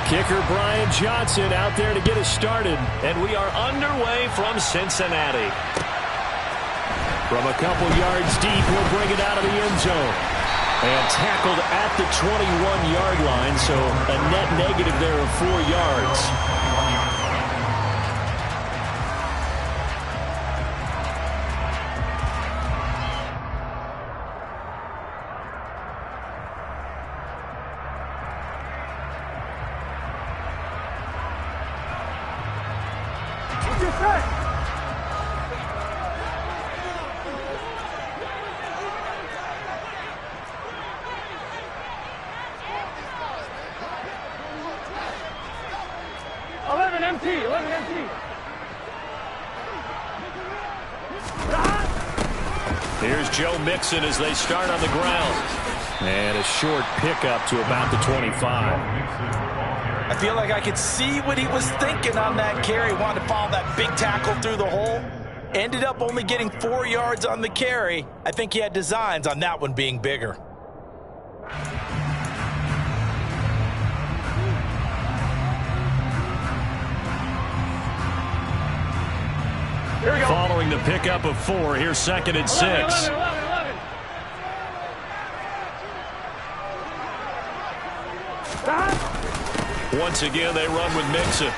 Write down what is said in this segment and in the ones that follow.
Kicker Brian Johnson out there to get us started. And we are underway from Cincinnati. From a couple yards deep, he'll bring it out of the end zone. And tackled at the 21-yard line, so a net negative there of 4 yards. Here's Joe Mixon as they start on the ground. And a short pickup to about the 25. I feel like I could see what he was thinking on that carry. Wanted to follow that big tackle through the hole. Ended up only getting 4 yards on the carry. I think he had designs on that one being bigger. Following the pickup of 4, here's 2nd and 6. Once again, they run with Mixon.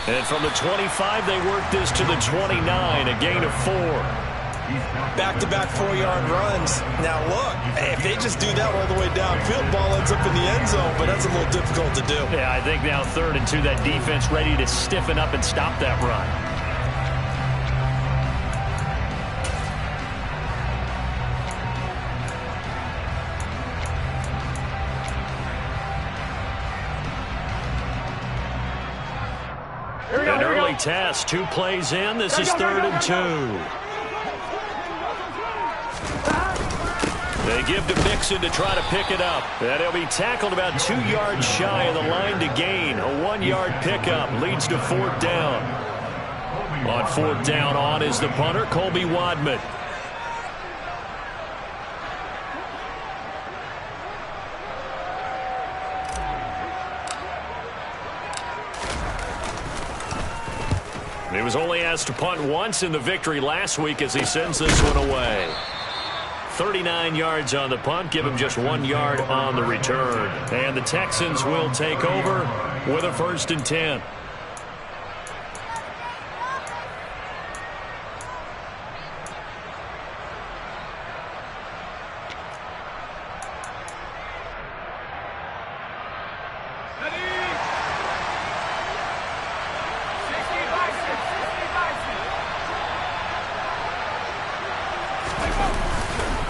And from the 25, they work this to the 29, a gain of 4. Back-to-back 4-yard runs. Now, look, if they just do that all the way downfield, ball ends up in the end zone, but that's a little difficult to do. Yeah, I think now 3rd and 2, that defense ready to stiffen up and stop that run. An early test, 2 plays in. This is 3rd and 2. They give to Mixon to try to pick it up. And he'll be tackled about 2 yards shy of the line to gain. A 1-yard pickup leads to 4th down. On 4th down, on is the punter, Colby Wadman. He was only asked to punt once in the victory last week as he sends this one away. 39 yards on the punt, give him just 1 yard on the return. And the Texans will take over with a 1st and 10.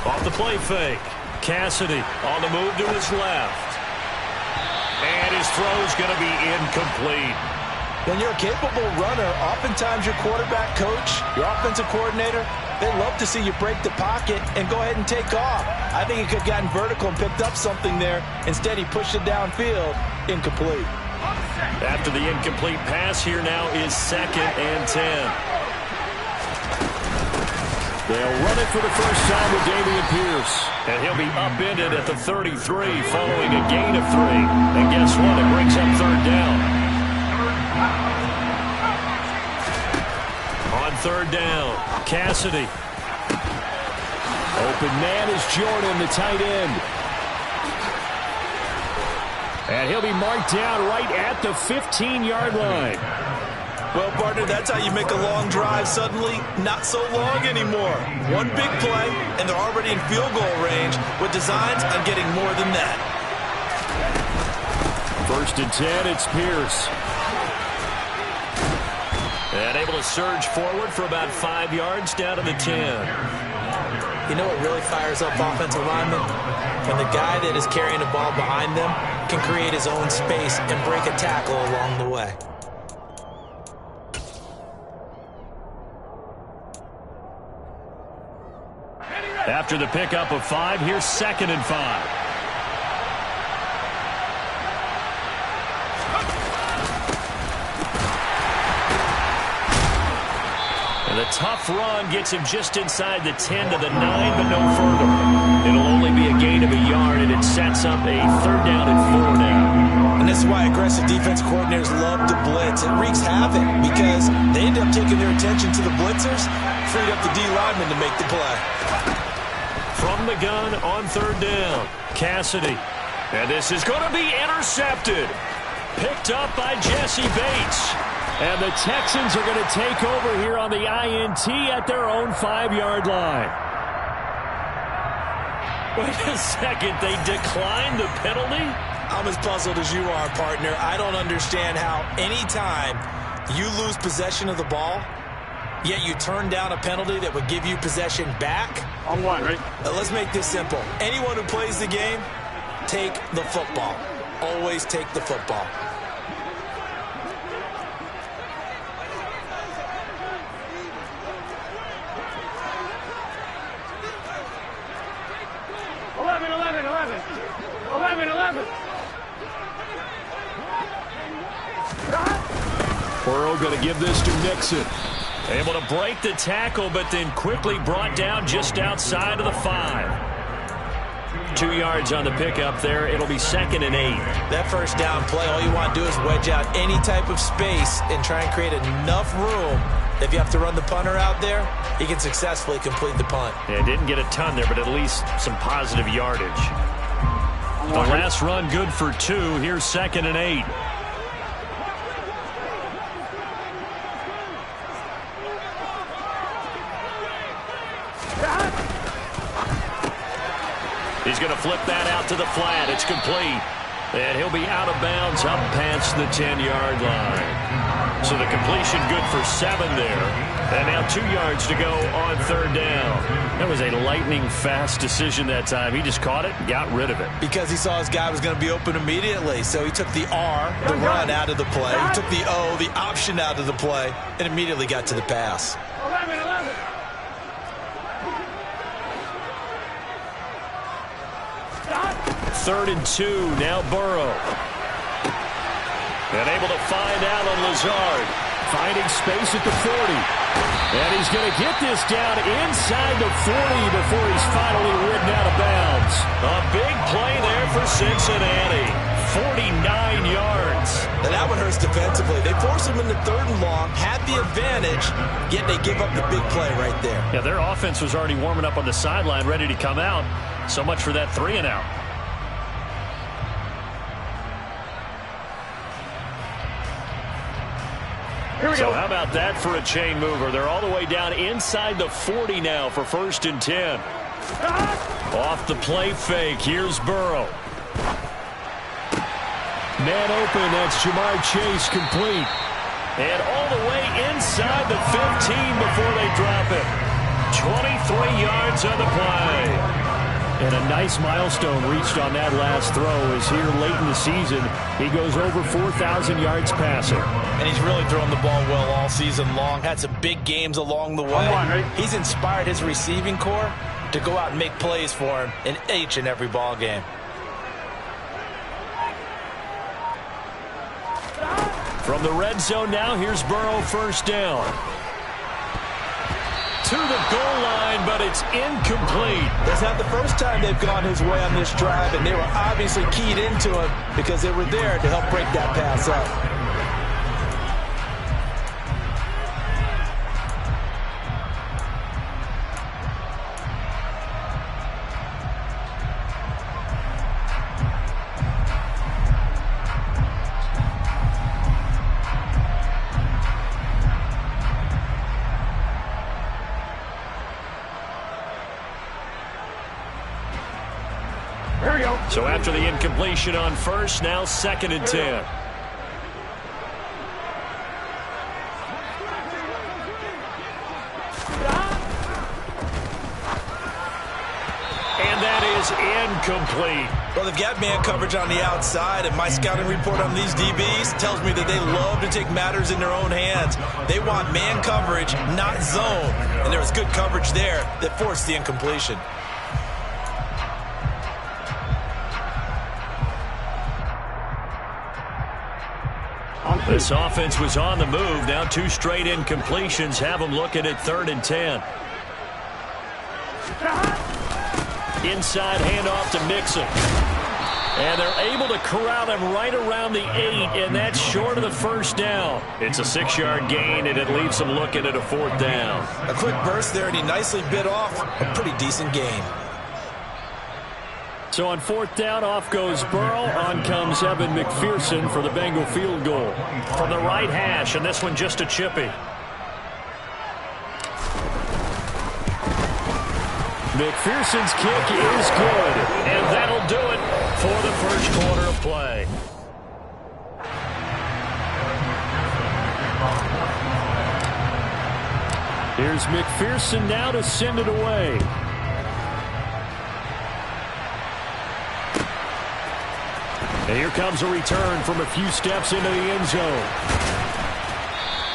Off the play fake. Cassidy on the move to his left. And his throw's going to be incomplete. When you're a capable runner, oftentimes your quarterback coach, your offensive coordinator, they love to see you break the pocket and go ahead and take off. I think he could have gotten vertical and picked up something there. Instead, he pushed it downfield. Incomplete. After the incomplete pass, here now is 2nd and 10. They'll run it for the first time with Dameon Pierce. And he'll be upended at the 33 following a gain of 3. And guess what? It brings up 3rd down. On 3rd down, Cassidy. Open man is Jordan, the tight end. And he'll be marked down right at the 15-yard line. Well, partner, that's how you make a long drive suddenly not so long anymore. One big play, and they're already in field goal range with designs on getting more than that. 1st and 10, it's Pierce. And able to surge forward for about 5 yards down to the 10. You know what really fires up offensive linemen? When the guy that is carrying the ball behind them can create his own space and break a tackle along the way. After the pickup of 5, here's 2nd and 5. And the tough run gets him just inside the 10 to the 9, but no further. It'll only be a gain of a yard, and it sets up a 3rd down and 4 now. And And this is why aggressive defense coordinators love to blitz. It wreaks havoc because they end up taking their attention to the blitzers, freed up the D lineman to make the play. From the gun on third down, Cassidy. And this is going to be intercepted. Picked up by Jesse Bates. And the Texans are going to take over here on the INT at their own 5-yard line. Wait a second, they declined the penalty? I'm as puzzled as you are, partner. I don't understand how any time you lose possession of the ball, yet you turn down a penalty that would give you possession back. On one, right? Let's make this simple. Anyone who plays the game, take the football. Always take the football. Burrow going to give this to Nixon. Able to break the tackle, but then quickly brought down just outside of the 5. 2 yards on the pickup there. It'll be 2nd and 8. That first down play, all you want to do is wedge out any type of space and try and create enough room. If you have to run the punter out there, he can successfully complete the punt. Yeah, didn't get a ton there, but at least some positive yardage. The last run good for 2. Here's 2nd and 8. He's going to flip that out to the flat. It's complete. And he'll be out of bounds up past the 10-yard line. So the completion good for 7 there. And now 2 yards to go on third down. That was a lightning-fast decision that time. He just caught it and got rid of it. Because he saw his guy was going to be open immediately. So he took the R, the run, out of the play. He took the O, the option, out of the play, and immediately got to the pass. 3rd and 2, now Burrow. And able to find out on Lazard. Finding space at the 40. And he's going to get this down inside the 40 before he's finally ridden out of bounds. A big play there for Cincinnati. 49 yards. And that one hurts defensively. They forced him into 3rd and long, had the advantage, yet they give up the big play right there. Yeah, their offense was already warming up on the sideline, ready to come out. So much for that 3 and out. So how about that for a chain mover? They're all the way down inside the 40 now for 1st and 10. Off the play fake. Here's Burrow. Man open. That's Jamar Chase complete. And all the way inside the 15 before they drop it. 23 yards on the play. And a nice milestone reached on that last throw as here late in the season, he goes over 4,000 yards passing. And he's really thrown the ball well all season long. Had some big games along the way. He's inspired his receiving corps to go out and make plays for him in each and every ball game. From the red zone now, here's Burrow, 1st down. To the goal line, but it's incomplete. That's not the first time they've gone his way on this drive, and they were obviously keyed into him because they were there to help break that pass up. So after the incompletion on 1st, now 2nd and 10. And that is incomplete. Well, they've got man coverage on the outside, and my scouting report on these DBs tells me that they love to take matters in their own hands. They want man coverage, not zone. And there was good coverage there that forced the incompletion. This offense was on the move. Now 2 straight incompletions have them looking at 3rd and 10. Inside handoff to Mixon. And they're able to corral him right around the 8, and that's short of the first down. It's a 6-yard gain, and it leaves them looking at a 4th down. A quick burst there, and he nicely bit off a pretty decent gain. So on 4th down, off goes Burrow. On comes Evan McPherson for the Bengal field goal. From the right hash, and this one just a chippy. McPherson's kick is good, and that'll do it for the first quarter of play. Here's McPherson now to send it away. And here comes a return from a few steps into the end zone.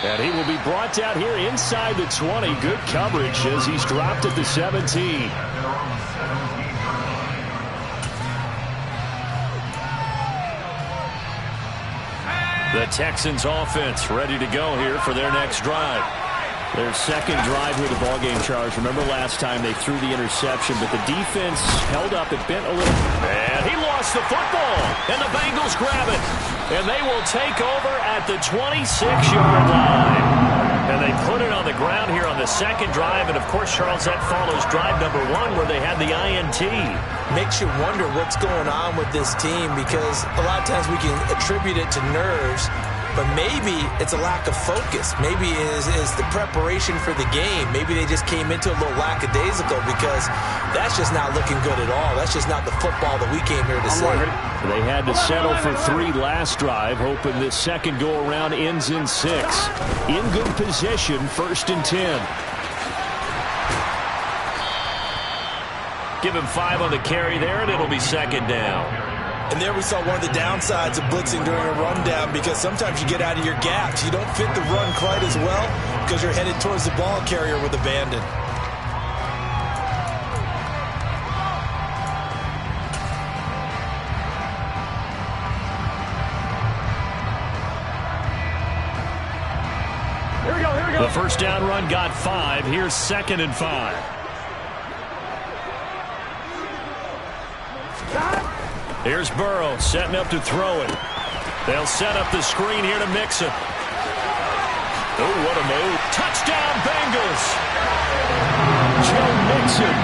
And he will be brought down here inside the 20. Good coverage as he's dropped at the 17. The Texans offense ready to go here for their next drive. Their second drive with the ballgame, Charles. Remember last time they threw the interception, but the defense held up. It bent a little. And he lost the football, and the Bengals grab it. And they will take over at the 26-yard line. And they put it on the ground here on the second drive. And, of course, Charles, that follows drive number 1 where they had the INT. Makes you wonder what's going on with this team because a lot of times we can attribute it to nerves, but maybe it's a lack of focus. Maybe it is the preparation for the game. Maybe they just came into a little lackadaisical because that's just not looking good at all. That's just not the football that we came here to see. They had to settle for 3 last drive, hoping this second go-around ends in 6. In good position, 1st and 10. Give him 5 on the carry there, and it'll be 2nd down. And there we saw one of the downsides of blitzing during a rundown because sometimes you get out of your gaps. You don't fit the run quite as well because you're headed towards the ball carrier with abandon. Here we go. The first down run got 5. Here's 2nd and 5. Here's Burrow setting up to throw it. They'll set up the screen here to Mixon. Oh, what a move. Touchdown, Bengals. Joe Mixon,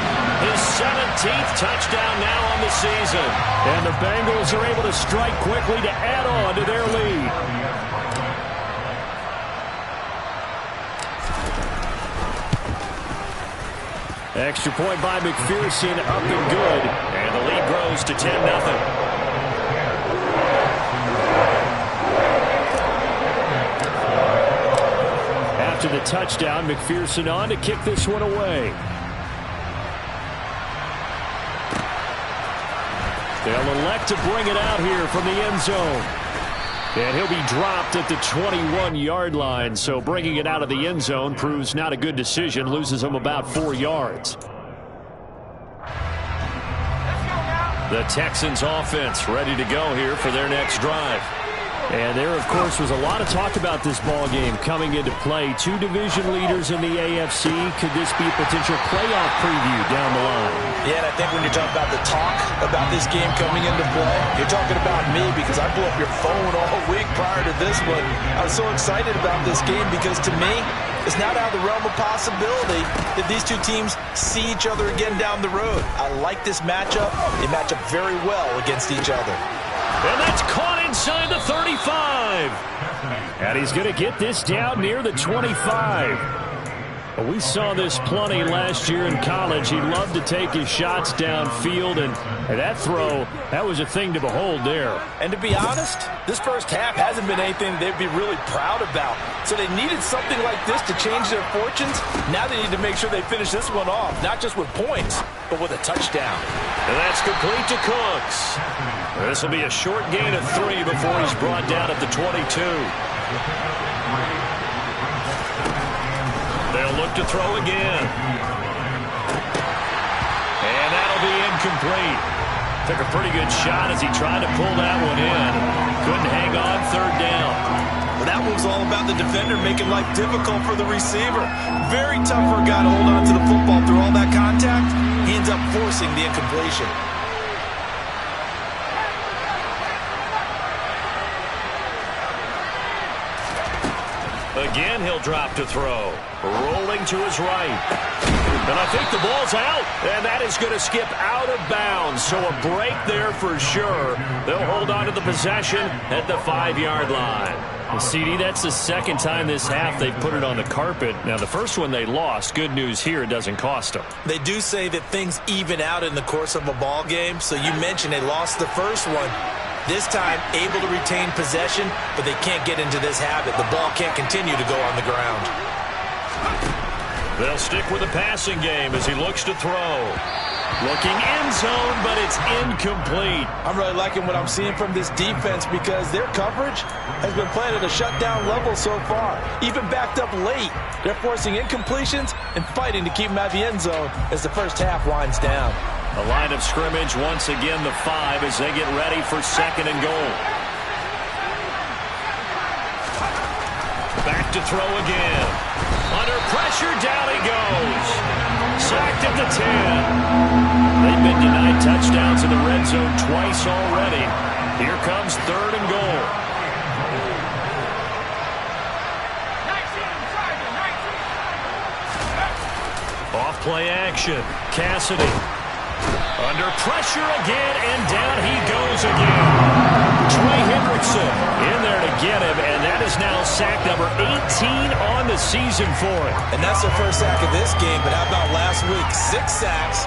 his 17th touchdown now on the season. And the Bengals are able to strike quickly to add on to their lead. Extra point by McPherson, up and good. And the lead grows to 10-0. After the touchdown, McPherson on to kick this one away. They'll elect to bring it out here from the end zone. And he'll be dropped at the 21-yard line, so bringing it out of the end zone proves not a good decision, loses him about 4 yards. The Texans offense ready to go here for their next drive. And there, of course, was a lot of talk about this ball game coming into play. 2 division leaders in the AFC. Could this be a potential playoff preview down the line? Yeah, and I think when you're talking about the talk about this game coming into play, you're talking about me because I blew up your phone all week prior to this one. I was so excited about this game because to me, it's not out of the realm of possibility that these two teams see each other again down the road. I like this matchup. They match up very well against each other. And that's caught inside the 35. And he's going to get this down near the 25. We saw this plenty last year in college. He loved to take his shots downfield, and that throw, that was a thing to behold there. And to be honest, this first half hasn't been anything they'd be really proud about. So they needed something like this to change their fortunes. Now they need to make sure they finish this one off, not just with points, but with a touchdown. And that's complete to Cooks. This will be a short gain of 3 before he's brought down at the 22. They'll look to throw again. And that'll be incomplete. Took a pretty good shot as he tried to pull that one in. Couldn't hang on, 3rd down. Well, that one's all about the defender making life difficult for the receiver. Very tough for a guy to hold on to the football through all that contact. He ends up forcing the incompletion. Again, he'll drop to throw. Rolling to his right. And I think the ball's out. And that is going to skip out of bounds. So a break there for sure. They'll hold on to the possession at the 5-yard line. Well, CD, that's the second time this half they've put it on the carpet. Now, the first one they lost. Good news here, it doesn't cost them. They do say that things even out in the course of a ball game. So you mentioned they lost the first one. This time, able to retain possession, but they can't get into this habit. The ball can't continue to go on the ground. They'll stick with the passing game as he looks to throw. Looking end zone, but it's incomplete. I'm really liking what I'm seeing from this defense because their coverage has been playing at a shutdown level so far. Even backed up late, they're forcing incompletions and fighting to keep them out of the end zone as the first half winds down. A line of scrimmage, once again the 5 as they get ready for 2nd and goal. Back to throw again. Under pressure, down he goes. Sacked at the 10. They've been denied touchdowns in the red zone twice already. Here comes 3rd and goal. Off play action. Cassidy. Under pressure again, and down he goes again. Trey Hendrickson in there to get him, and that is now sack number 18 on the season for him. And that's the first sack of this game, but how about last week? 6 sacks,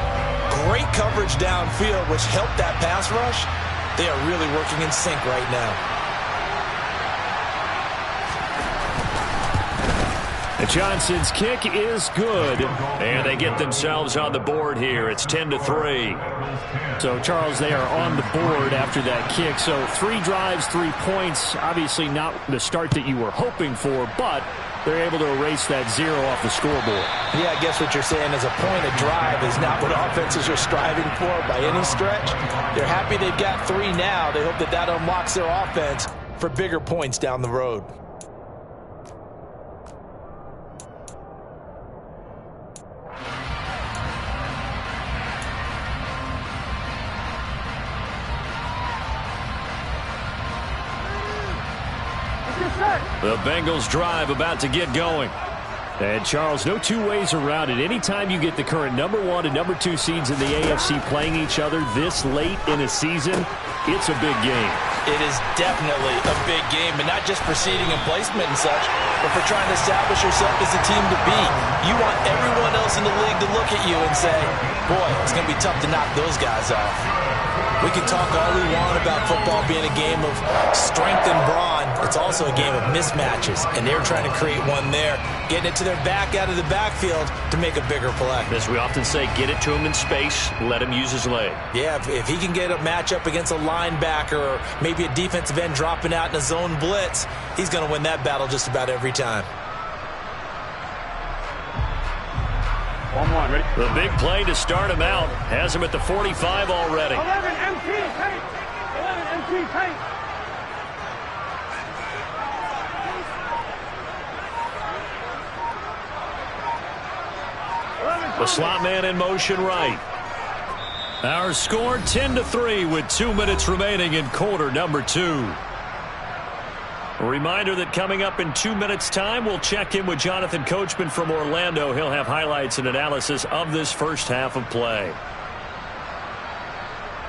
great coverage downfield, which helped that pass rush. They are really working in sync right now. Johnson's kick is good, and they get themselves on the board here. It's 10-3. So, Charles, they are on the board after that kick. So 3 drives, 3 points. Obviously not the start that you were hoping for, but they're able to erase that 0 off the scoreboard. Yeah, I guess what you're saying is a point of drive is not what offenses are striving for by any stretch. They're happy they've got 3 now. They hope that that unlocks their offense for bigger points down the road. The Bengals drive about to get going. And, Charles, no 2 ways around it. Anytime you get the current number 1 and number 2 seeds in the AFC playing each other this late in a season, it's a big game. It is definitely a big game, but not just for seeding and placement and such, but for trying to establish yourself as a team to beat. You want everyone else in the league to look at you and say, boy, it's going to be tough to knock those guys off. We can talk all we want about football being a game of strength and brawn. It's also a game of mismatches, and they're trying to create one there, getting it to their back out of the backfield to make a bigger play. As we often say, get it to him in space, let him use his leg. Yeah, if he can get a matchup against a linebacker or maybe a defensive end dropping out in a zone blitz, he's going to win that battle just about every time. Ready? The big play to start him out has him at the 45 already. 11 MT paint. 11 MT paint. The slot man in motion right. Our score 10-3 with 2 minutes remaining in quarter number 2. A reminder that coming up in 2 minutes' time, we'll check in with Jonathan Coachman from Orlando. He'll have highlights and analysis of this first half of play.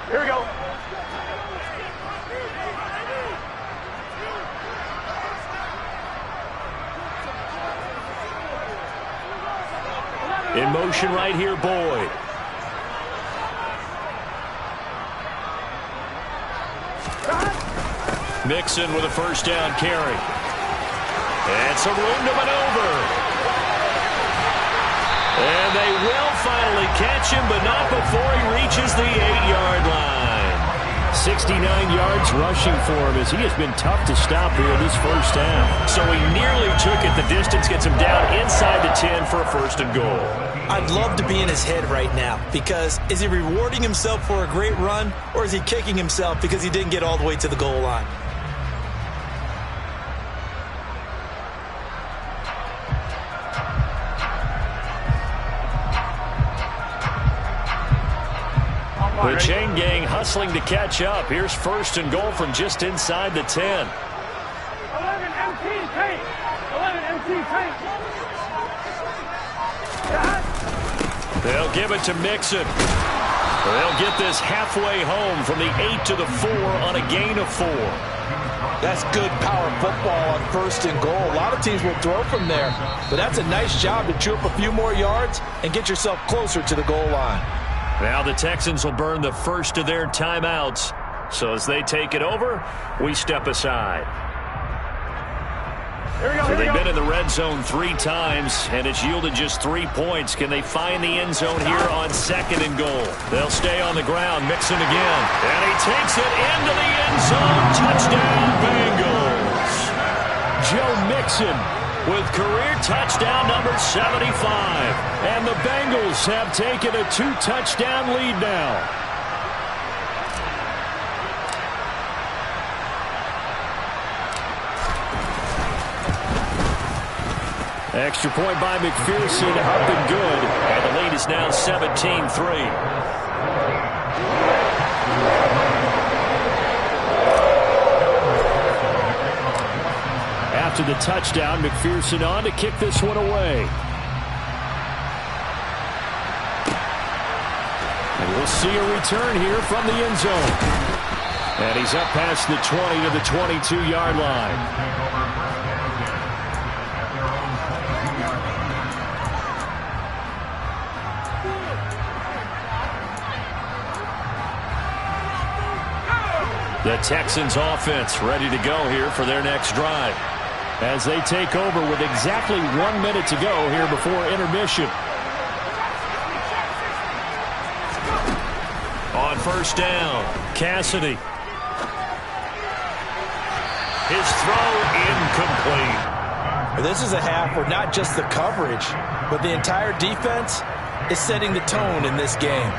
Here we go. In motion right here, Boyd. Mixon with a first down carry. And some room to maneuver. And they will finally catch him, but not before he reaches the 8-yard line. 69 yards rushing for him as he has been tough to stop here this first half. So he nearly took it the distance, gets him down inside the 10 for a first and goal. I'd love to be in his head right now because is he rewarding himself for a great run or is he kicking himself because he didn't get all the way to the goal line? The chain gang hustling to catch up. Here's first and goal from just inside the 10. 11 MT paint. 11 MT empty tank. They'll give it to Mixon. They'll get this halfway home from the 8 to the 4 on a gain of 4. That's good power football on 1st and goal. A lot of teams will throw from there, but that's a nice job to chew up a few more yards and get yourself closer to the goal line. Now the Texans will burn the first of their timeouts. So as they take it over, we step aside. So they've been in the red zone 3 times, and it's yielded just 3 points. Can they find the end zone here on 2nd and goal? They'll stay on the ground, Mixon again. And he takes it into the end zone. Touchdown, Bengals. Joe Mixon with career touchdown number 75. And the Bengals have taken a 2-touchdown lead now. Extra point by McPherson, up and good. And the lead is now 17-3. After the touchdown, McPherson on to kick this one away. And we'll see a return here from the end zone. And he's up past the 20 to the 22-yard line. The Texans offense ready to go here for their next drive. As they take over with exactly 1 minute to go here before intermission. On 1st down, Cassidy. His throw incomplete. This is a half where not just the coverage, but the entire defense is setting the tone in this game.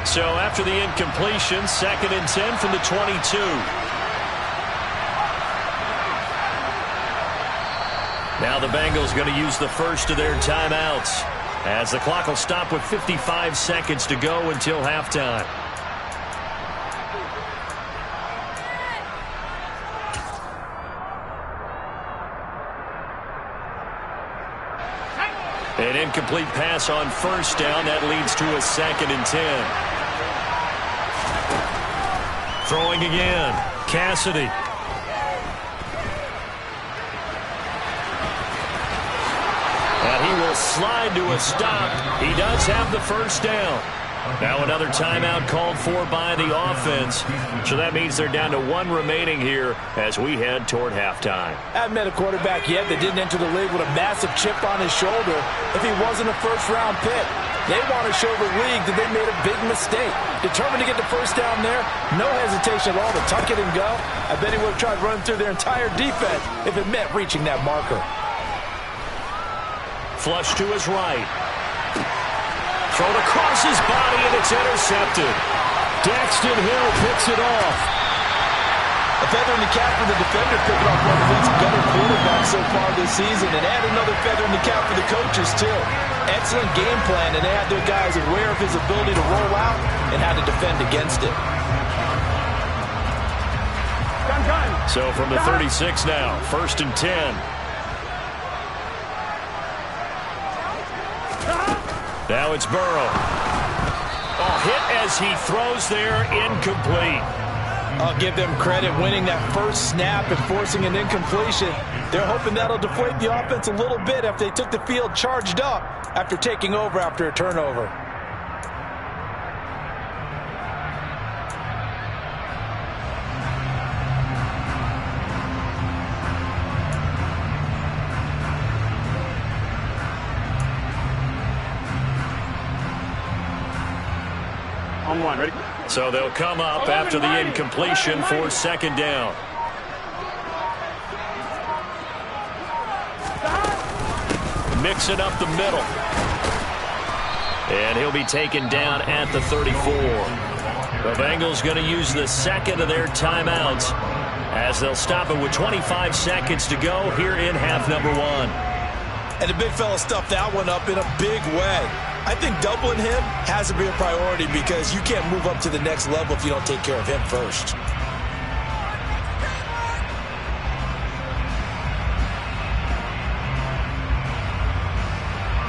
So after the incompletion, 2nd and 10 from the 22. Now the Bengals going to use the first of their timeouts, as the clock will stop with 55 seconds to go until halftime. An incomplete pass on 1st down. That leads to a 2nd and 10. Throwing again, Cassidy. And he will slide to a stop. He does have the 1st down. Now another timeout called for by the offense. So that means they're down to 1 remaining here as we head toward halftime. I haven't met a quarterback yet that didn't enter the league with a massive chip on his shoulder if he wasn't a first-round pick. They want to show the league that they made a big mistake. Determined to get the 1st down there, no hesitation at all to tuck it and go. I bet he would have tried running through their entire defense if it meant reaching that marker. Flush to his right. Thrown across his body, and it's intercepted. Daxton Hill picks it off. A feather in the cap for the defender, picking off one of these better quarterbacks so far this season, and add another feather in the cap for the coaches, too. Excellent game plan, and they had their guys aware of his ability to roll out and how to defend against it. So from the 36 now, 1st and 10. Now it's Burrow. Oh, hit as he throws there, incomplete. I'll give them credit winning that first snap and forcing an incompletion. They're hoping that'll deflate the offense a little bit after they took the field charged up after taking over after a turnover. On 1, ready? So they'll come up after the incompletion for 2nd down. Mixing up the middle. And he'll be taken down at the 34. The Bengals going to use the 2nd of their timeouts as they'll stop it with 25 seconds to go here in half number 1. And the big fella stuffed that one up in a big way. I think doubling him has to be a priority because you can't move up to the next level if you don't take care of him first.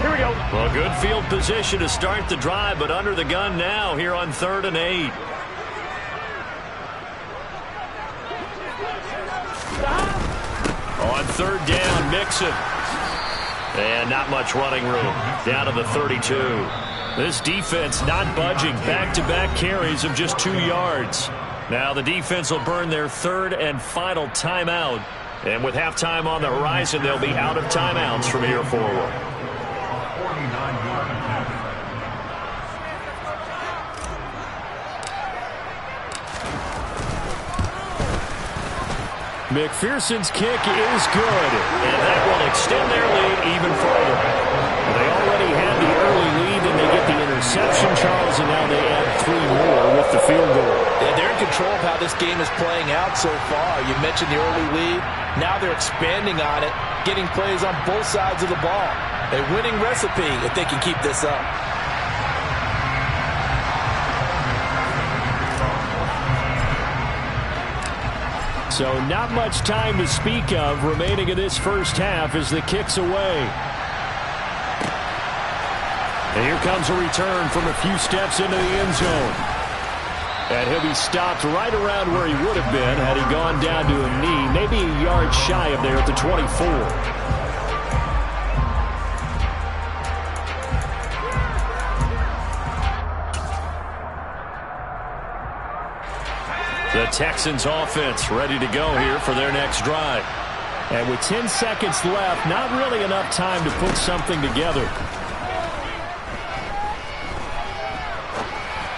Here we go. Well, good field position to start the drive, but under the gun now here on 3rd and 8. On 3rd down, Mixon. And not much running room. Down to the 32. This defense not budging. Back-to-back carries of just 2 yards. Now the defense will burn their 3rd and final timeout. And with halftime on the horizon, they'll be out of timeouts from here forward. McPherson's kick is good. And that will extend their lead even further. They already had the early lead, and they get the interception, Charles, and now they add 3 more with the field goal. Yeah, they're in control of how this game is playing out so far. You mentioned the early lead. Now they're expanding on it, getting plays on both sides of the ball. A winning recipe if they can keep this up. So not much time to speak of remaining in this first half as the kick's away. And here comes a return from a few steps into the end zone. And he'll be stopped right around where he would have been had he gone down to a knee, maybe a yard shy of there at the 24. The Texans offense ready to go here for their next drive. And with 10 seconds left, not really enough time to put something together.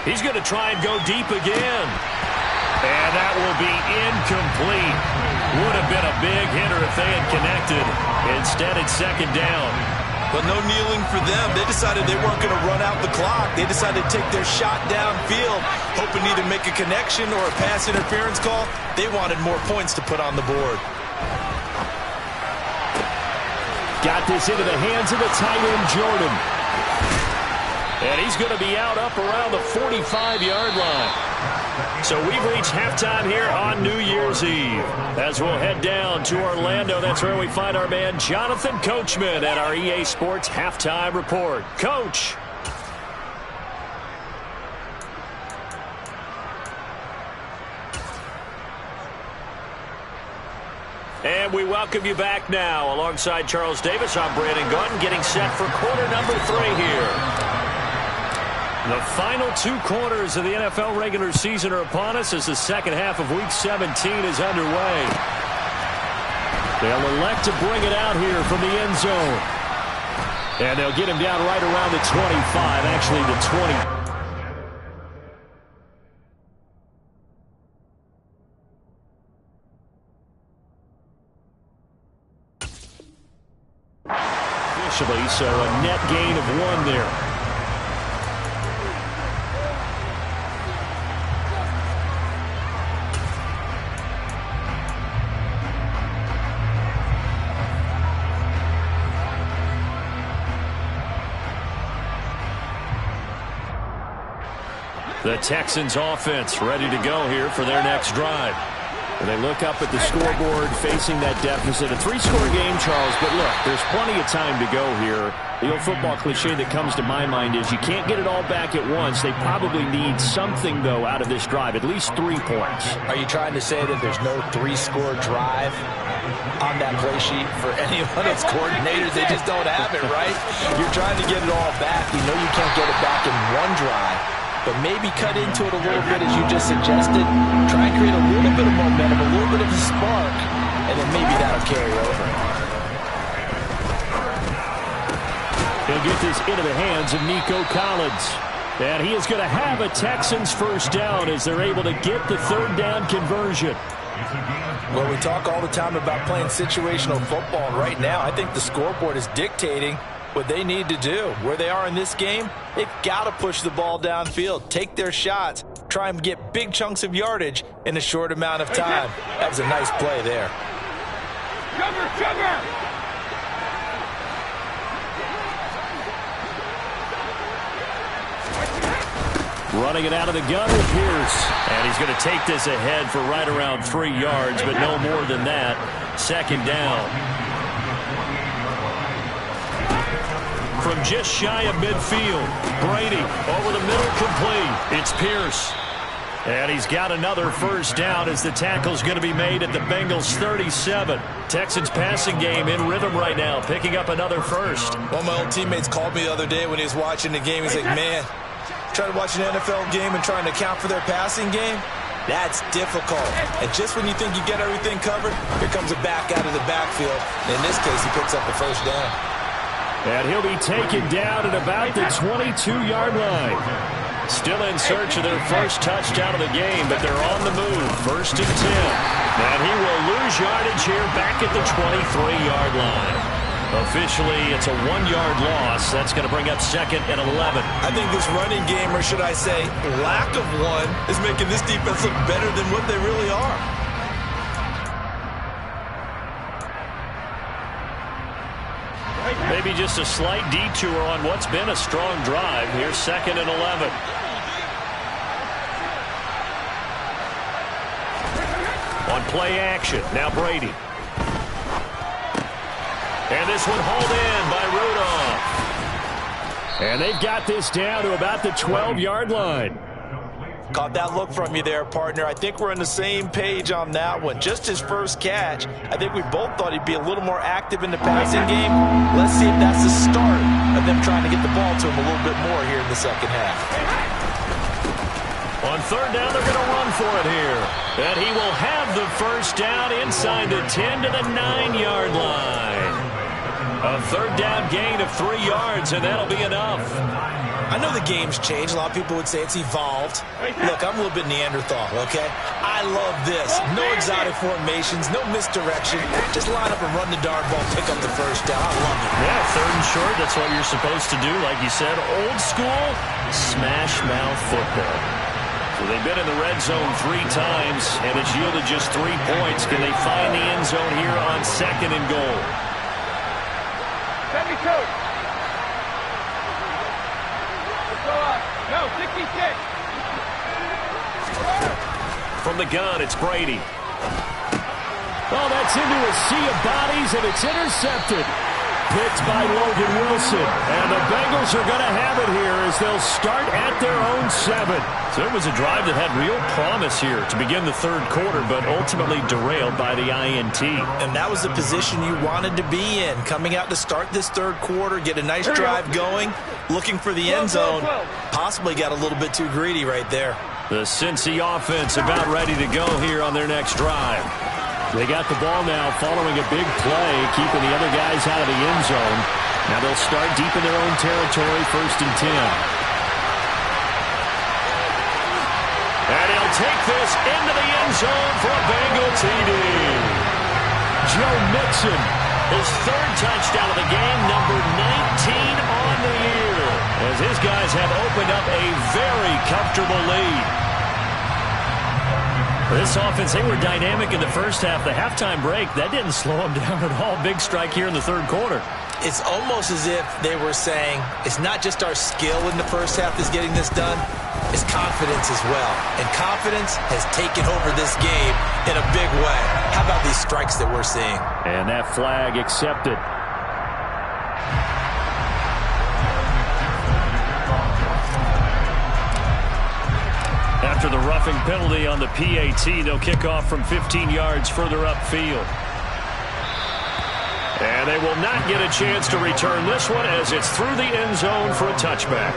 He's going to try and go deep again. And that will be incomplete. Would have been a big hitter if they had connected. Instead, it's 2nd down. But no kneeling for them. They decided they weren't going to run out the clock. They decided to take their shot downfield, hoping to either make a connection or a pass interference call. They wanted more points to put on the board. Got this into the hands of the tight end, Jordan. And he's going to be out up around the 45-yard line. So we've reached halftime here on New Year's Eve. As we'll head down to Orlando, that's where we find our man Jonathan Coachman at our EA Sports Halftime Report. Coach. And we welcome you back now. Alongside Charles Davis, I'm Brandon Gunn, getting set for quarter number 3 here. The final 2 quarters of the NFL regular season are upon us as the second half of Week 17 is underway. They'll elect to bring it out here from the end zone. And they'll get him down right around the 25, actually the 20. So a net gain of 1 there. The Texans offense ready to go here for their next drive. And they look up at the scoreboard facing that deficit. A 3-score game, Charles, but look, there's plenty of time to go here. The old football cliche that comes to my mind is you can't get it all back at once. They probably need something, though, out of this drive, at least 3 points. Are you trying to say that there's no 3-score drive on that play sheet for any one of those coordinators? They just don't have it, right? You're trying to get it all back. You know you can't get it back in one drive. But maybe cut into it a little bit, as you just suggested. Try and create a little bit of momentum, a little bit of a spark, and then maybe that'll carry over. He'll get this into the hands of Nico Collins. And he is going to have a Texans first down as they're able to get the 3rd down conversion. Well, we talk all the time about playing situational football, and right now I think the scoreboard is dictating what they need to do. Where they are in this game, they've got to push the ball downfield, take their shots, try and get big chunks of yardage in a short amount of time. That was a nice play there. Running it out of the gun with Pierce. And he's going to take this ahead for right around 3 yards, but no more than that. Second down. From just shy of midfield, Brady over the middle, complete. It's Pierce. And he's got another first down as the tackle's going to be made at the Bengals' 37. Texans passing game in rhythm right now, picking up another first. One of my old teammates called me the other day when he was watching the game. He's like, man, trying to watch an NFL game and trying to account for their passing game, that's difficult. And just when you think you get everything covered, here comes a back out of the backfield. In this case, he picks up the first down. And he'll be taken down at about the 22-yard line. Still in search of their first touchdown of the game, but they're on the move. First and 10. And he will lose yardage here back at the 23-yard line. Officially, it's a 1-yard loss. That's going to bring up second and 11. I think this running game, or should I say lack of one, is making this defense look better than what they really are. Maybe just a slight detour on what's been a strong drive. Here's second and 11. On play action, now Brady. And this one hauled in by Rudolph. And they've got this down to about the 12-yard line. Caught that look from you there, partner. I think we're on the same page on that one. Just his first catch. I think we both thought he'd be a little more active in the passing game. Let's see if that's the start of them trying to get the ball to him a little bit more here in the second half. On third down, they're going to run for it here. And he will have the first down inside the 10 to the 9-yard line. A third down gain of 3 yards, and that'll be enough. I know the game's changed. A lot of people would say it's evolved. Look, I'm a little bit Neanderthal, okay? I love this. No exotic formations, no misdirection. Just line up and run the darn ball, pick up the first down. I love it. Yeah, third and short, that's what you're supposed to do. Like you said, old school, smash mouth football. So they've been in the red zone 3 times, and it's yielded just 3 points. Can they find the end zone here on second and goal? Send me coach. No, 66. From the gun, it's Brady. Oh, that's into a sea of bodies, and it's intercepted. Picked by Logan Wilson. And the Bengals are going to have it here as they'll start at their own 7. So it was a drive that had real promise here to begin the third quarter, but ultimately derailed by the INT. And that was the position you wanted to be in. Coming out to start this third quarter, get a nice drive going, looking for the end zone. Possibly got a little bit too greedy right there. The Cincy offense about ready to go here on their next drive. They got the ball now following a big play, keeping the other guys out of the end zone. Now they'll start deep in their own territory, first and 10. And he'll take this into the end zone for a Bengal TD. Joe Mixon, his third touchdown of the game, number 19 on the year. As his guys have opened up a very comfortable lead. This offense, they were dynamic in the first half. The halftime break, that didn't slow them down at all. Big strike here in the third quarter. It's almost as if they were saying, it's not just our skill in the first half that's getting this done, it's confidence as well. And confidence has taken over this game in a big way. How about these strikes that we're seeing? And that flag accepted. After the roughing penalty on the PAT, they'll kick off from 15 yards further upfield. And they will not get a chance to return this one as it's through the end zone for a touchback.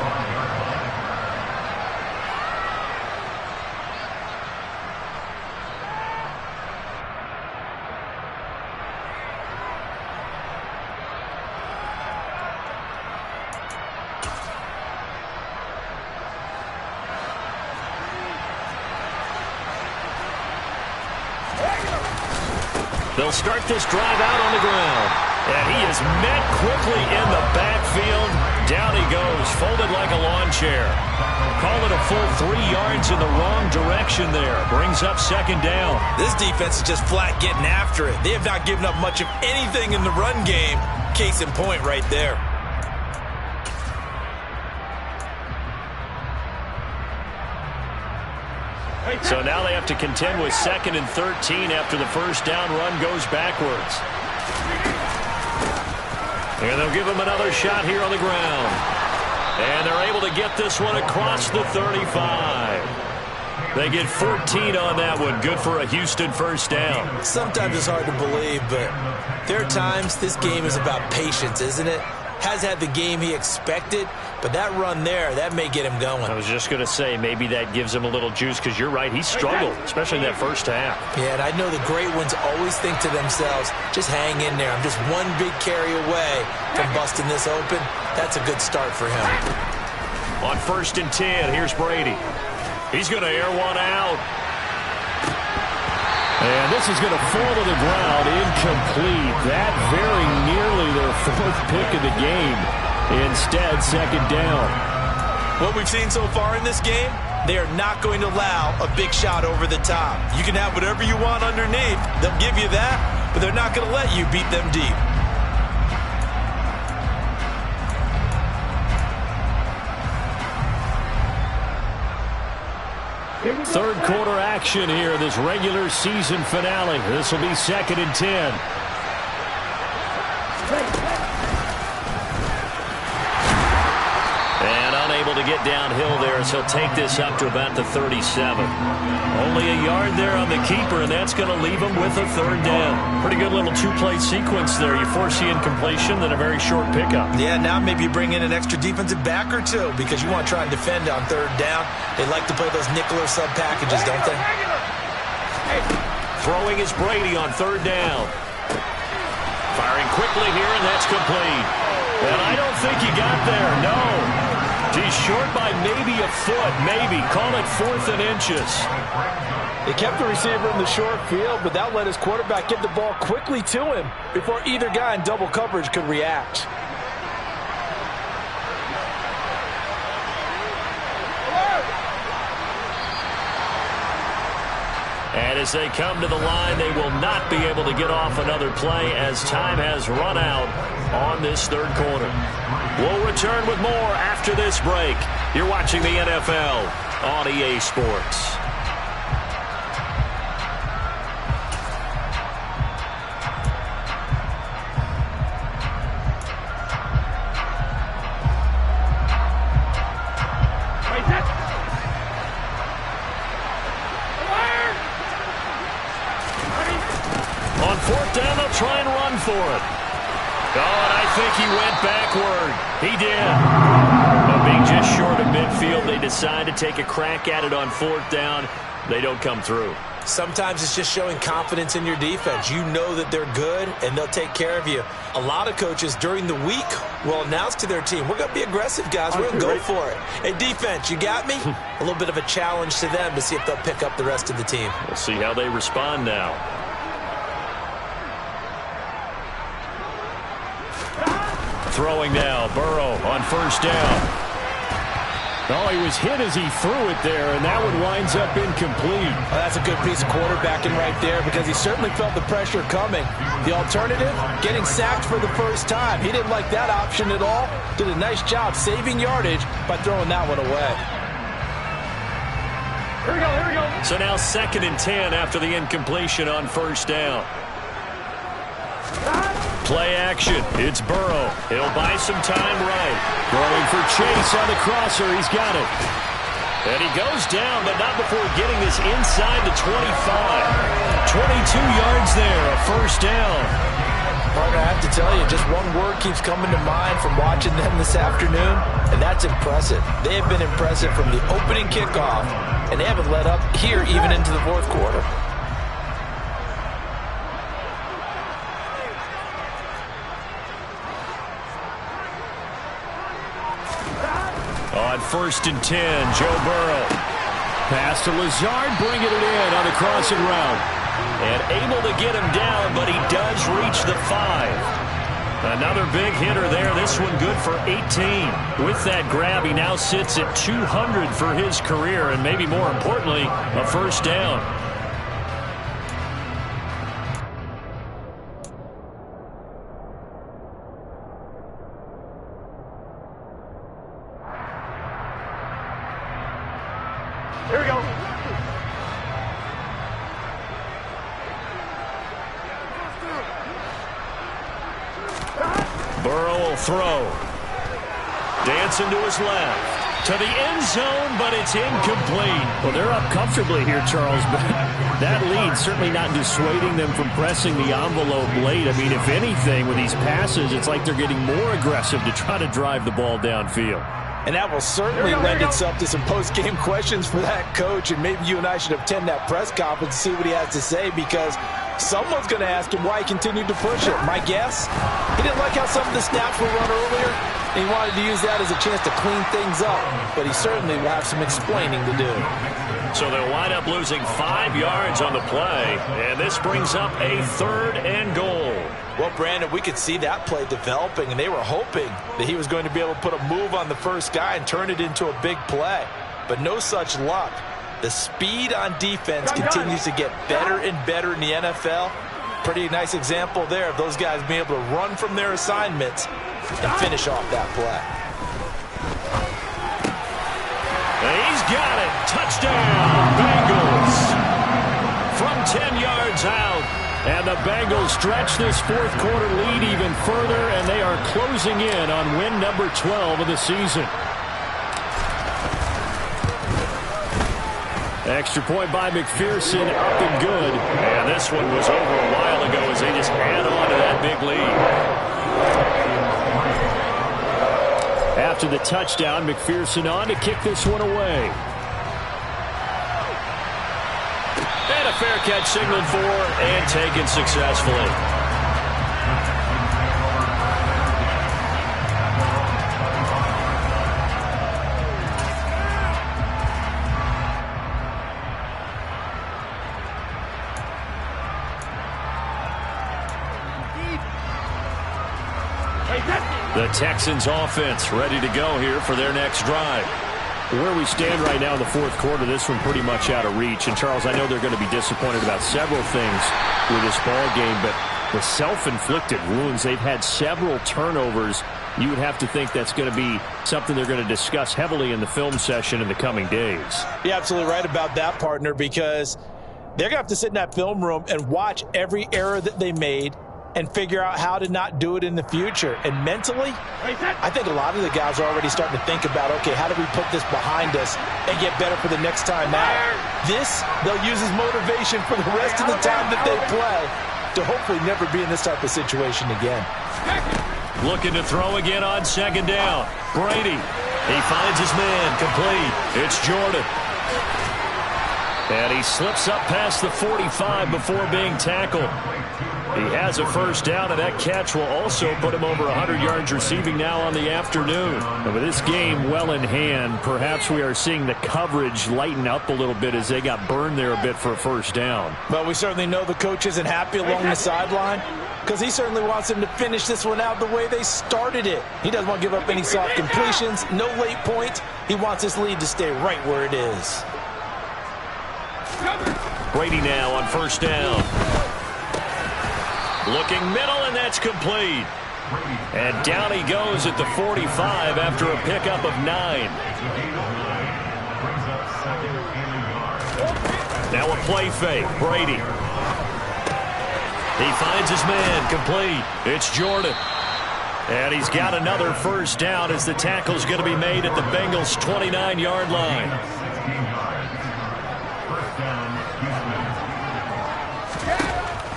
They'll start this drive out on the ground. And he is met quickly in the backfield. Down he goes, folded like a lawn chair. Call it a full 3 yards in the wrong direction there. Brings up second down. This defense is just flat getting after it. They have not given up much of anything in the run game. Case in point right there. So now they have to contend with 2nd and 13 after the first down run goes backwards. And they'll give him another shot here on the ground. And they're able to get this one across the 35. They get 14 on that one. Good for a Houston first down. Sometimes it's hard to believe, but there are times this game is about patience, isn't it? Has had the game he expected, but that run there, that may get him going. I was just going to say, maybe that gives him a little juice, because you're right, he struggled, especially in that first half. Yeah, and I know the great ones always think to themselves, just hang in there. I'm just one big carry away from busting this open. That's a good start for him. On 1st and 10, here's Brady. He's going to air one out. And this is going to fall to the ground, incomplete. That very nearly their 4th pick of the game. Instead, 2nd down. What we've seen so far in this game, they are not going to allow a big shot over the top. You can have whatever you want underneath. They'll give you that, but they're not going to let you beat them deep. Third quarter action here, this regular season finale. This will be 2nd and 10. And unable to get downhill there as he'll take this up to about the 37. Only a yard there on the keeper, and that's going to leave him with a 3rd down. Pretty good little 2-play sequence there. You force the incompletion, then a very short pickup. Yeah, now maybe you bring in an extra defensive back or two because you want to try and defend on 3rd down. They like to play those nickel or sub packages, don't they? Throwing is Brady on 3rd down. Firing quickly here, and that's complete. And I don't think he got there, no. He's short by maybe a foot, maybe. Call it 4th and inches. They kept the receiver in the short field, but that let his quarterback get the ball quickly to him before either guy in double coverage could react. And as they come to the line, they will not be able to get off another play as time has run out on this 3rd quarter. We'll return with more after this break. You're watching the NFL on EA Sports. On 4th down, they'll try and run for it. Oh, and I think he went backward. He did. But being just short of midfield, they decide to take a crack at it on 4th down. They don't come through. Sometimes it's just showing confidence in your defense. You know that they're good, and they'll take care of you. A lot of coaches during the week will announce to their team, we're going to be aggressive, guys. We're going to go for it. Hey, defense, you got me? A little bit of a challenge to them to see if they'll pick up the rest of the team. We'll see how they respond now. Throwing now, Burrow on 1st down. Oh, he was hit as he threw it there, and that one winds up incomplete. Well, that's a good piece of quarterbacking right there because he certainly felt the pressure coming. The alternative, getting sacked for the first time. He didn't like that option at all. Did a nice job saving yardage by throwing that one away. Here we go, here we go. So now 2nd and 10 after the incompletion on 1st down. Play action. It's Burrow. He'll buy some time right. Throwing for Chase on the crosser. He's got it. And he goes down, but not before getting this inside the 25. 22 yards there, a 1st down. Partner, I have to tell you, just one word keeps coming to mind from watching them this afternoon, and that's impressive. They have been impressive from the opening kickoff, and they haven't let up here even into the 4th quarter. On 1st and 10, Joe Burrow. Pass to Lazard, bringing it in on the crossing route. And able to get him down, but he does reach the 5. Another big hitter there. This one good for 18. With that grab, he now sits at 200 for his career, and maybe more importantly, a 1st down. Here we go. Burrow will throw. Dancing to his left. To the end zone, but it's incomplete. Well, they're up comfortably here, Charles, but that lead certainly not dissuading them from pressing the envelope late. I mean, if anything, with these passes, it's like they're getting more aggressive to try to drive the ball downfield. And that will certainly lend itself to some post-game questions for that coach, and maybe you and I should attend that press conference and see what he has to say, because someone's going to ask him why he continued to push it. My guess, he didn't like how some of the snaps were run earlier, and he wanted to use that as a chance to clean things up, but he certainly will have some explaining to do. So they'll wind up losing 5 yards on the play, and this brings up a 3rd and goal. Well, Brandon, we could see that play developing, and they were hoping that he was going to be able to put a move on the first guy and turn it into a big play, but no such luck. The speed on defense continues to get better and better in the NFL. Pretty nice example there of those guys being able to run from their assignments and finish off that play. And he's got it. Touchdown, Bengals. From 10 yards out. And the Bengals stretch this fourth quarter lead even further, and they are closing in on win number 12 of the season. Extra point by McPherson, up and good. And this one was over a while ago as they just add on to that big lead. After the touchdown, McPherson on to kick this one away. And a fair catch signaled for and taken successfully. The Texans offense ready to go here for their next drive. Where we stand right now in the fourth quarter, this one pretty much out of reach. And, Charles, I know they're going to be disappointed about several things with this ball game, but the self-inflicted wounds, they've had several turnovers. You would have to think that's going to be something they're going to discuss heavily in the film session in the coming days. You're absolutely right about that, partner, because they're going to have to sit in that film room and watch every error that they made and figure out how to not do it in the future. And mentally, I think a lot of the guys are already starting to think about, okay, how do we put this behind us and get better for the next time out? This, they'll use as motivation for the rest of the time that they play to hopefully never be in this type of situation again. Looking to throw again on second down. Brady. He finds his man. Complete. It's Jordan. And he slips up past the 45 before being tackled. He has a first down, and that catch will also put him over 100 yards receiving now on the afternoon. And with this game well in hand, perhaps we are seeing the coverage lighten up a little bit as they got burned there a bit for a first down. But we certainly know the coach isn't happy along the sideline because he certainly wants them to finish this one out the way they started it. He doesn't want to give up any soft completions, no late points. He wants this lead to stay right where it is. Brady now on first down. Looking middle, and that's complete. And down he goes at the 45 after a pickup of 9. Now a play fake. Brady. He finds his man. Complete. It's Jordan. And he's got another first down as the tackle's going to be made at the Bengals' 29-yard line.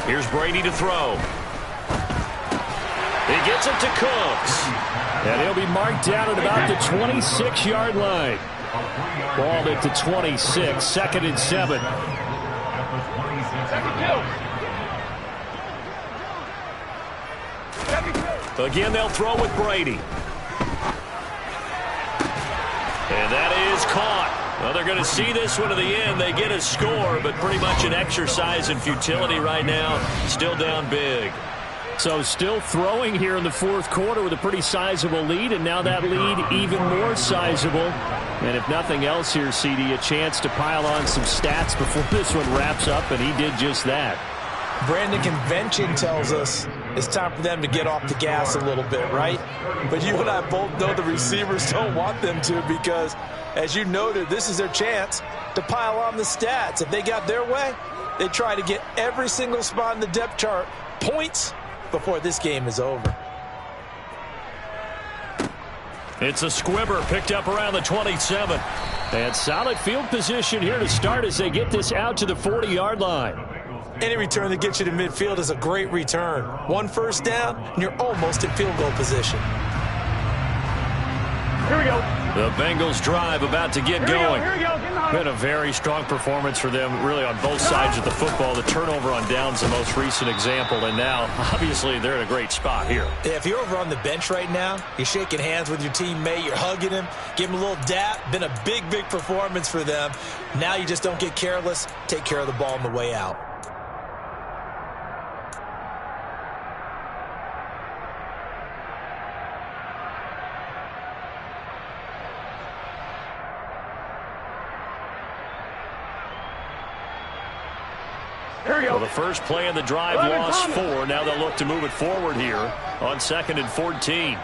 Here's Brady to throw. He gets it to Cooks. And he'll be marked down at about the 26-yard line. Ball at the 26, 2nd and 7. Again, they'll throw with Brady. And that is caught. Well, they're going to see this one to the end. They get a score, but pretty much an exercise in futility right now. Still down big. So still throwing here in the fourth quarter with a pretty sizable lead, and now that lead even more sizable. And if nothing else here, CD, a chance to pile on some stats before this one wraps up, and he did just that. Brandon, convention tells us it's time for them to get off the gas a little bit, right? But you and I both know the receivers don't want them to because, as you noted, this is their chance to pile on the stats. If they got their way, they try to get every single spot in the depth chart points before this game is over. It's a squibber picked up around the 27. And solid field position here to start as they get this out to the 40-yard line. Any return that gets you to midfield is a great return. One first down, and you're almost in field goal position. Here we go. The Bengals drive about to get going. Here we go. Been a very strong performance for them, really, on both sides of the football. The turnover on downs the most recent example, and now, obviously, they're in a great spot here. Yeah, if you're over on the bench right now, you're shaking hands with your teammate, you're hugging him, give him a little dap. Been a big performance for them. Now you just don't get careless. Take care of the ball on the way out. Here we go. Well, the first play of the drive lost 4. Now they'll look to move it forward here on 2nd and 14.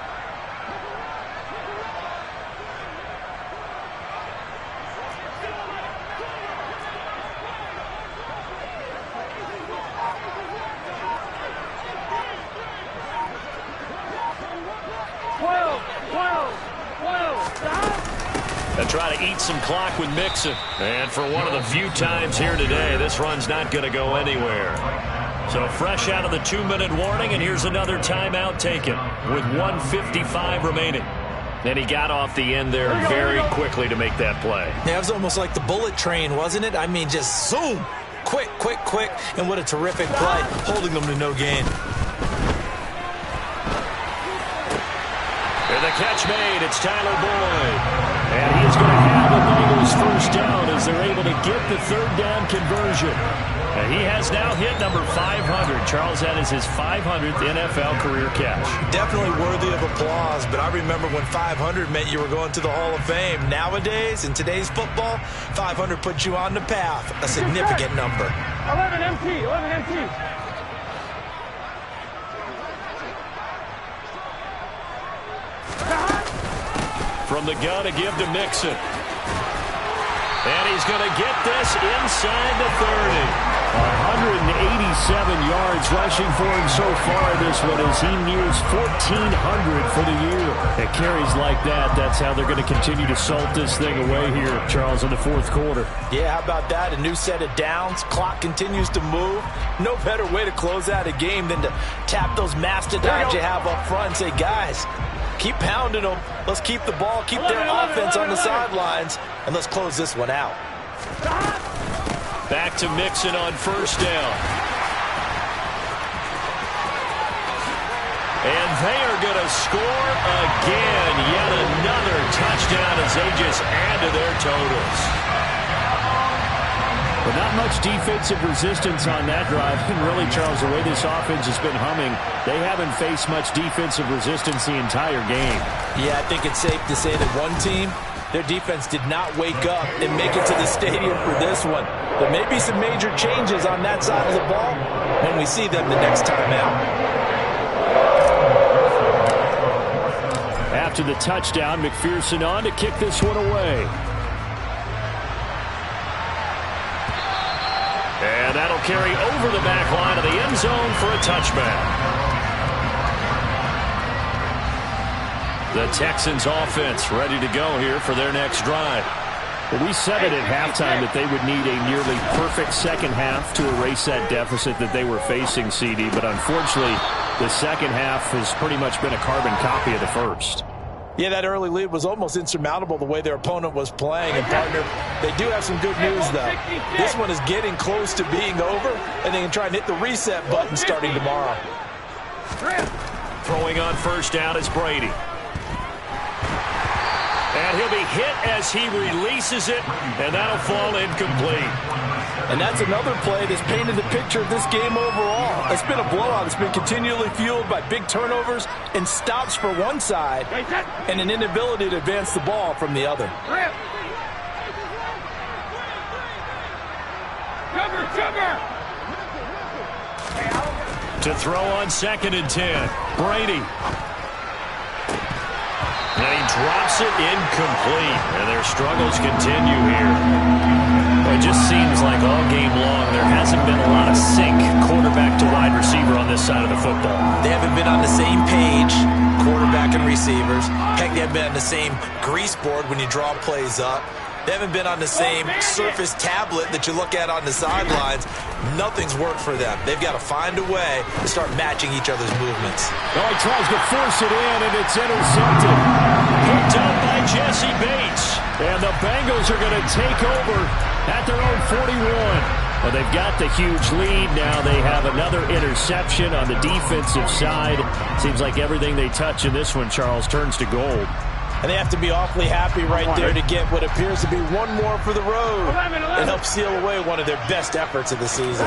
They'll try to eat some clock with Mixon. And for one of the few times here today, this run's not going to go anywhere. So fresh out of the 2-minute warning, and here's another timeout taken with 1:55 remaining. And he got off the end there very quickly to make that play. Yeah, it was almost like the bullet train, wasn't it? I mean, just zoom. Quick. And what a terrific play, holding them to no gain. And the catch made. It's Tyler Boyd. And he is going to have the Bengals first down as they're able to get the 3rd down conversion. And he has now hit number 500. Charles, that is his 500th NFL career catch. Definitely worthy of applause, but I remember when 500 meant you were going to the Hall of Fame. Nowadays, in today's football, 500 puts you on the path, a significant number. 11 MT. From the gun to give to Mixon. And he's going to get this inside the 30. 187 yards rushing for him so far this one as he nears 1,400 for the year. It carries like that. That's how they're going to continue to salt this thing away here, Charles, in the 4th quarter. Yeah, how about that? A new set of downs. Clock continues to move. No better way to close out a game than to tap those mastodons you have up front and say, guys, keep pounding them. Let's keep the ball, keep their offense on the sidelines, and let's close this one out. Back to Mixon on first down. And they are going to score again. Yet another touchdown as they just add to their totals. But not much defensive resistance on that drive. And really, Charles, the way this offense has been humming, they haven't faced much defensive resistance the entire game. Yeah, I think it's safe to say that one team, their defense did not wake up and make it to the stadium for this one. There may be some major changes on that side of the ball when we see them the next time out. After the touchdown, McPherson on to kick this one away. And that'll carry over the back line of the end zone for a touchback. The Texans offense ready to go here for their next drive. Well, we said it at halftime that they would need a nearly perfect second half to erase that deficit that they were facing, CD. But unfortunately, the second half has pretty much been a carbon copy of the first. Yeah, that early lead was almost insurmountable the way their opponent was playing. And, partner, they do have some good news, though. This one is getting close to being over, and they can try and hit the reset button starting tomorrow. Throwing on first down is Brady. And he'll be hit as he releases it, and that'll fall incomplete. And that's another play that's painted the picture of this game overall. It's been a blowout. It's been continually fueled by big turnovers and stops for one side and an inability to advance the ball from the other. To throw on 2nd and 10, Brady. And he drops it incomplete. And their struggles continue here. Well, it just seems like all game long there hasn't been a lot of sync quarterback to wide receiver on this side of the football. They haven't been on the same page, quarterback and receivers. Heck, they haven't been on the same grease board when you draw plays up. They haven't been on the same surface tablet that you look at on the sidelines. Nothing's worked for them. They've got to find a way to start matching each other's movements. Oh, he tries to force it in, and it's intercepted. Picked up by Jesse Bates. And the Bengals are going to take over at their own 41. Well, they've got the huge lead. Now they have another interception on the defensive side. Seems like everything they touch in this one, Charles, turns to gold. And they have to be awfully happy right there to get what appears to be one more for the road and help seal away one of their best efforts of the season.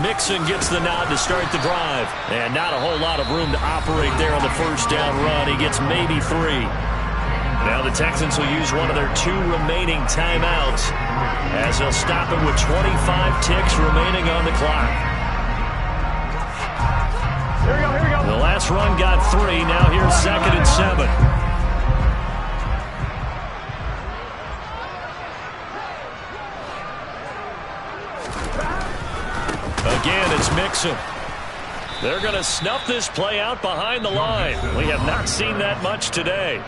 Mixon gets the nod to start the drive. And not a whole lot of room to operate there on the first down run. He gets maybe 3. Now the Texans will use one of their 2 remaining timeouts as they'll stop it with 25 ticks remaining on the clock. Here we go. The last run got 3. Now here's 2nd and 7. Again, it's Mixon. They're going to snuff this play out behind the line. We have not seen that much today.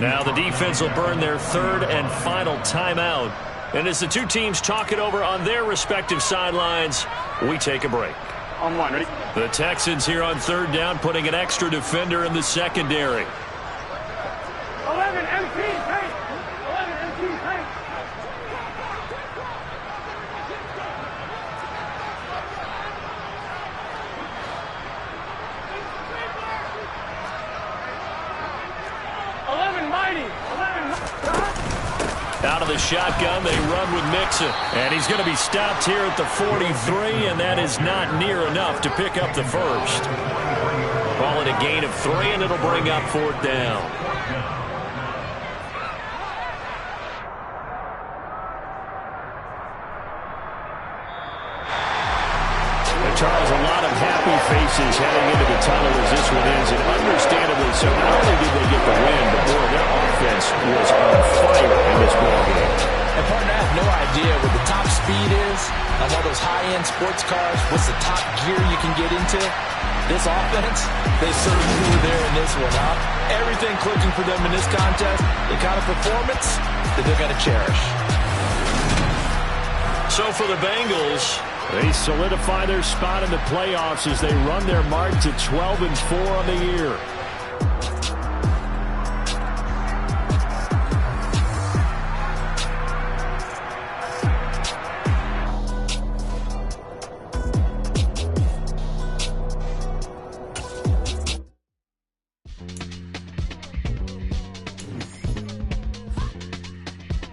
Now the defense will burn their 3rd and final timeout. And as the 2 teams talk it over on their respective sidelines, we take a break. On 1, ready? The Texans here on 3rd down, putting an extra defender in the secondary. 11 MT, hey! 11 MT, hey! Out of the shotgun, they run with Mixon. And he's going to be stopped here at the 43, and that is not near enough to pick up the first. Call it a gain of 3, and it'll bring up 4th down. Charles, a lot of happy faces heading into the tunnel as this one is, and understandably so. Not only did they get the win, but boy, their offense was on fire in this ball game. And partner, I have no idea what the top speed is on all those high-end sports cars. What's the top gear you can get into? This offense, they certainly were there in this one, huh? Everything clicking for them in this contest, the kind of performance that they're going to cherish. So for the Bengals, they solidify their spot in the playoffs as they run their mark to 12-4 on the year.